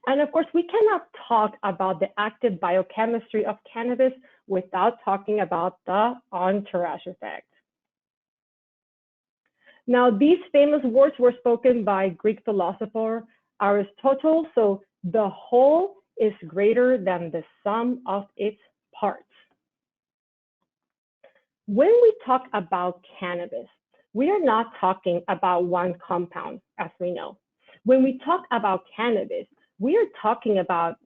And of course, we cannot talk about the active biochemistry of cannabis without talking about the entourage effect. Now, these famous words were spoken by Greek philosopher Aristotle. So the whole is greater than the sum of its parts. When we talk about cannabis, we are not talking about one compound, as we know. When we talk about cannabis, we are talking about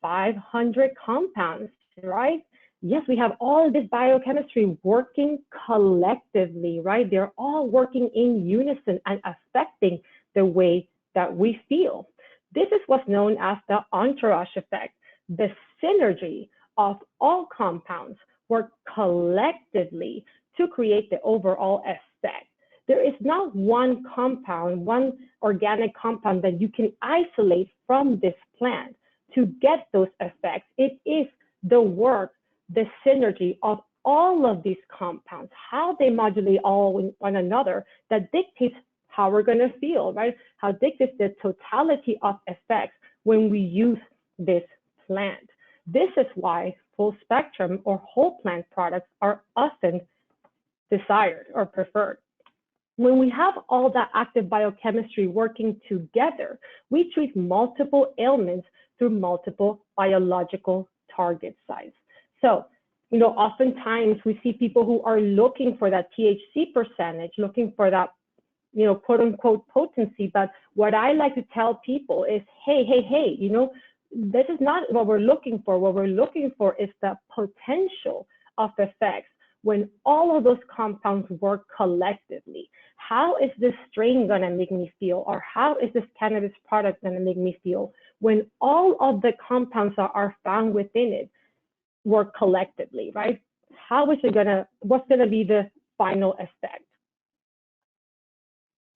500 compounds, right? Yes, we have all this biochemistry working collectively, right? They're all working in unison and affecting the way that we feel. This is what's known as the entourage effect, the synergy of all compounds work collectively to create the overall effect. There is not one compound, one organic compound that you can isolate from this plant to get those effects. It is the work, the synergy of all of these compounds, how they modulate all one another that dictates how we're going to feel, right? How dictates the totality of effects when we use this plant. This is why full spectrum or whole plant products are often desired or preferred. When we have all that active biochemistry working together, we treat multiple ailments through multiple biological target sites. So, oftentimes we see people who are looking for that THC percentage, looking for that, quote unquote potency. But what I like to tell people is, hey, this is not what we're looking for. What we're looking for is the potential of effects when all of those compounds work collectively. How is this strain going to make me feel? Or how is this cannabis product going to make me feel when all of the compounds that are found within it work collectively, right? What's going to be the final effect?